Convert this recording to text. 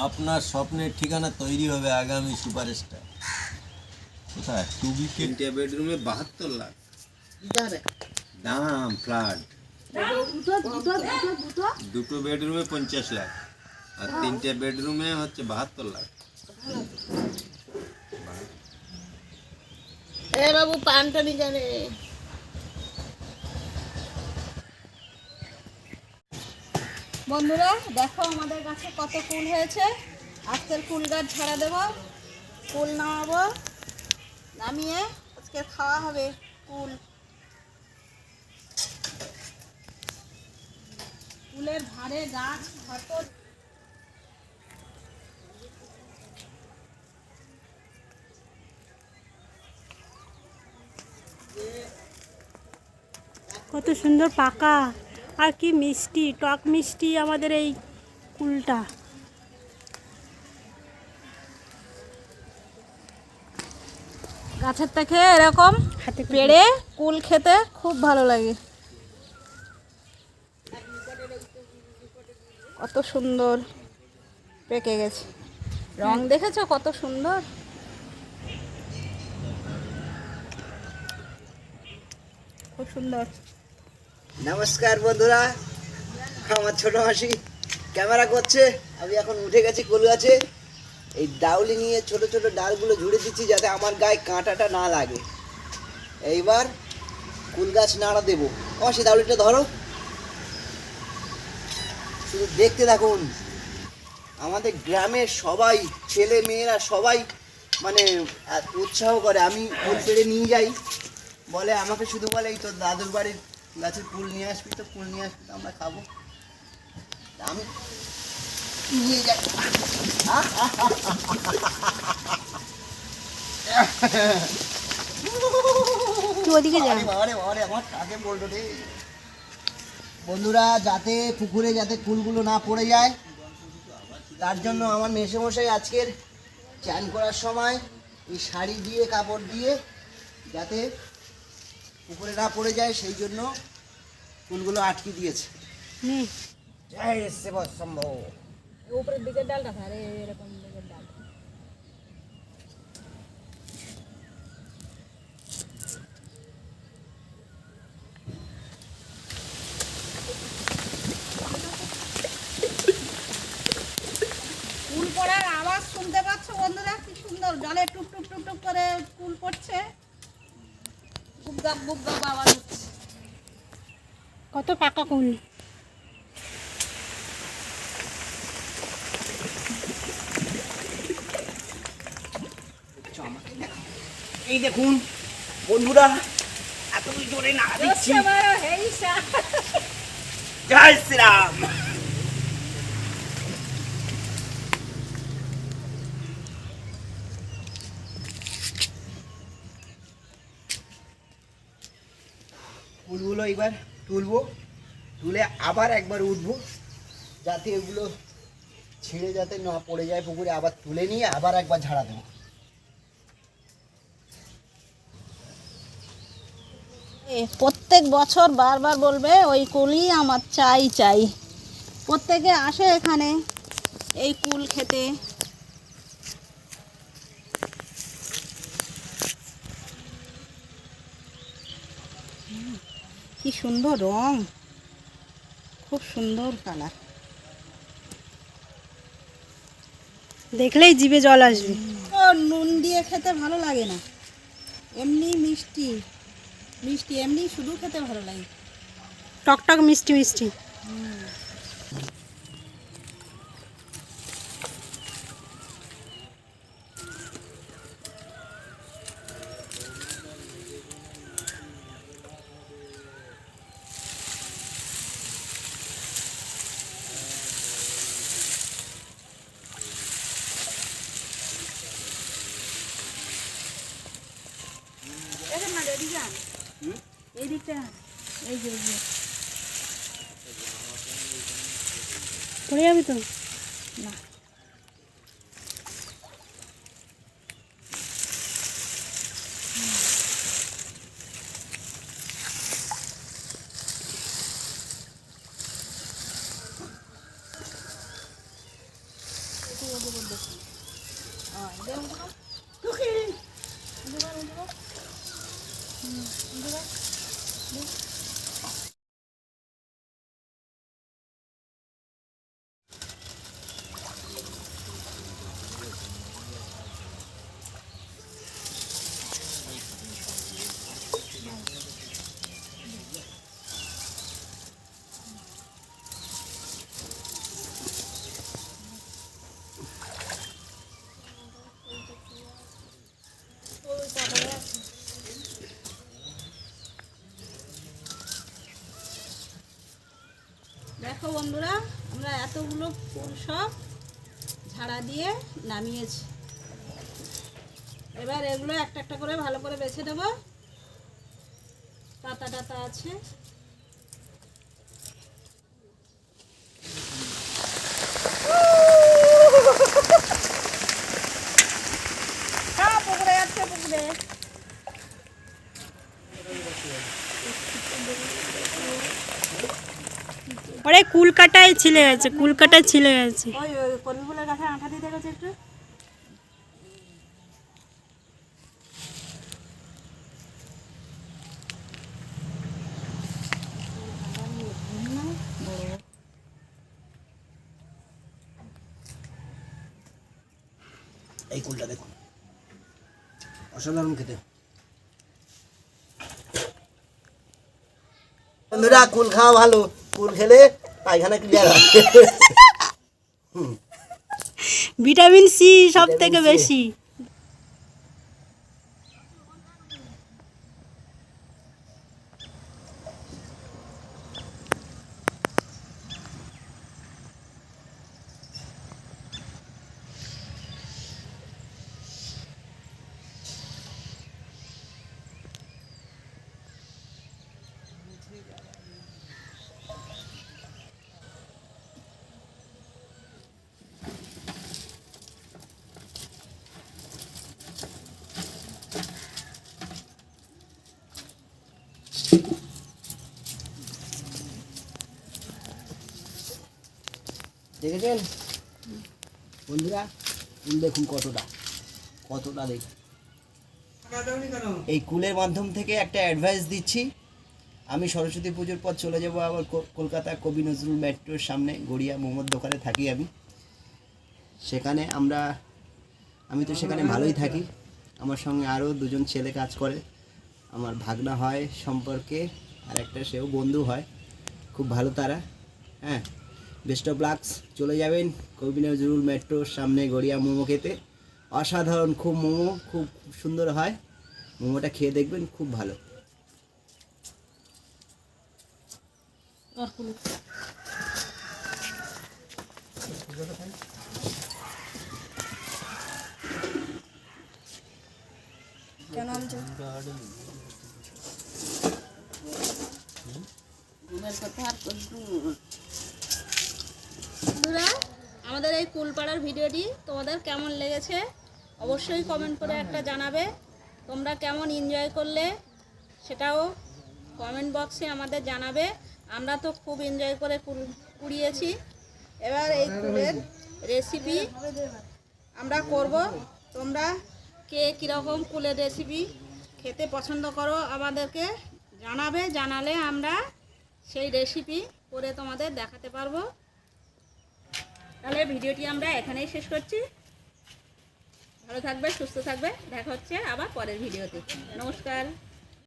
আপনার স্বপ্নের ঠিকানা তৈরি হবে আগামী সুপারস্টার। কোথায়? 2 BK 3টে বেডরুমে 72 লাখ দাম ফ্ল্যাট। 2টো বেডরুমে 50 লাখ আর 3টে বেডরুমে হচ্ছে 72 লাখ। এ বাবু পানটা নিয়ে জানে। বন্ধুরা দেখো আমাদের গাছে কত কুল হয়েছে। আজকের কুল গাছ ঝাড়া দেবো, কুল নামাবো, নামিয়ে আজকে খাওয়া হবে কুল। কুলের ধারে গাছ ভরপুর। কত সুন্দর পাকা আর কি মিষ্টি, টক মিষ্টি আমাদের এই কুলটা। গাছের থেকে এরকম পেড়ে কুল খেতে খুব ভালো লাগে। কত সুন্দর পেকে গেছে, রং দেখেছো কত সুন্দর। খুব সুন্দর। নমস্কার বন্ধুরা, আমার ছোট মাসি ক্যামেরা করছে। আমি এখন উঠে গেছি কুল গাছে। এই ডাউলি নিয়ে ছোট ছোট ডালগুলো ঝুড়ে দিচ্ছি যাতে আমার গায়ে কাঁটাটা না লাগে। এইবার কুল গাছ নাড়া দেবো। মাসি ডাউলিটা ধরো, শুধু দেখতে থাকুন। আমাদের গ্রামের সবাই, ছেলে মেয়েরা সবাই মানে উৎসাহ করে। আমি কুল পেড়ে নিয়ে যাই, বলে আমাকে শুধু বলে এই তোর দাদুর বাড়ির গাছের কুল নিয়ে আসবি, তো কুল নিয়ে আসবি তো আমরা খাবো। আমি নিয়ে যাই। ওদিকে যা। আমার কাকে বলতো রে। বন্ধুরা, যাতে পুকুরে যাতে কুলগুলো না পড়ে যায়, তার জন্য আমার মেসোমশাই আজকের চান করার সময় এই শাড়ি দিয়ে কাপড় দিয়ে যাতে পুকুরে না পড়ে যায় সেই জন্য ফুলগুলো আটকে দিয়েছে। জয় শিব শম্ভু। উপরের দিকের ডালটা ধারে এরকম দিকের ডাল। কুল পড়ার আওয়াজ শুনতে পাচ্ছ বন্ধুরা? কি সুন্দর জলে টুপ টুপ টুপ টুপ করে কুল পড়ছে। গুপ গাপ আওয়াজ হচ্ছে। কত পাকা কুল। এই দেখুন বন্ধুরা, এত জোরে না দিচ্ছি। জয় শ্রীরাম। ফুলগুলো এবার তুলবো, তুলে আবার একবার উঠবো যাতে এগুলো ছিঁড়ে যাতে না পড়ে যায় পুকুরে। আবার তুলে নিয়ে আবার একবার ঝাড়া দেবো। প্রত্যেক বছর বারবার বলবে ওই কুলই আমার চাই চাই। প্রত্যেকে আসে এখানে এই কুল খেতে। কি সুন্দর রং, খুব সুন্দর কালার। দেখলেই জিভে জল আসবে। নুন দিয়ে খেতে ভালো লাগে না, এমনি মিষ্টি মিষ্টি, এমনি শুধু খেতে ভালো লাগে। টকটক মিষ্টি মিষ্টি। এই দিকটা, এই যে পড়ে যাবি তো। না, হ্যাঁ দে উঠে পড়। উঠে পড়, উঠে পড়। উঠে পড়। দেখো বন্ধুরা, আমরা এতগুলো ফুল সব ঝাড়া দিয়ে নামিয়েছি। এবার এগুলো একটা একটা করে ভালো করে বেছে দেব। পাতা টাতা আছে, পুকুরে যাচ্ছে, পুকুরে। ওরে কুলকাটায় ছিলে গেছে, কুলকাটায় ছিলে গেছে। ওই কলমি ফুলের গাছে আঠা দিতে গেছে একটু। এই কুলটা দেখুন, অসাধারণ খেতে। বন্ধুরা কুল খাওয়া ভালো, কুল খেলে পায়খানা ক্লিয়ার হয়। ভিটামিন সি সব থেকে বেশি। দেখেছেন বন্ধুরা, কুল দেখুন কতটা কতটা দেখুন। এই কুলের মাধ্যম থেকে একটা অ্যাডভাইস দিচ্ছি, আমি সরস্বতী পুজোর পর চলে যাব আবার কলকাতা কবি নজরুল মেট্রোর সামনে গড়িয়া মোমোর দোকানে থাকি আমি। সেখানে আমি তো সেখানে ভালোই থাকি, আমার সঙ্গে আরও দুজন ছেলে কাজ করে, আমার ভাগনা হয় সম্পর্কে, আর একটা সেও বন্ধু হয়, খুব ভালো তারা। হ্যাঁ, বেস্ট অফ লাকস। চলে যাবেন কবি নজরুল মেট্রোর সামনে গড়িয়া মোমো খেতে, অসাধারণ খুব মোমো, খুব সুন্দর হয় মোমোটা, খেয়ে দেখবেন খুব ভালো। কেন আনছো? বন্ধুরা, আমাদের এই কুলপাড়ার ভিডিওটি তোমাদের কেমন লেগেছে অবশ্যই কমেন্ট করে একটা জানাবে। তোমরা কেমন এনজয় করলে সেটাও কমেন্ট বক্সে আমাদের জানাবে। আমরা তো খুব এনজয় করে কুল কুড়িয়েছি। এবার এই কুলের রেসিপি আমরা করব। তোমরা কে কীরকম কুলের রেসিপি খেতে পছন্দ করো আমাদেরকে জানাবে, জানালে আমরা সেই রেসিপি করে তোমাদের দেখাতে পারবো। তাহলে ভিডিওটি আমরা এখানেই শেষ করছি। ভালো থাকবে, সুস্থ থাকবে, দেখা হচ্ছে আবার পরের ভিডিওতে। নমস্কার।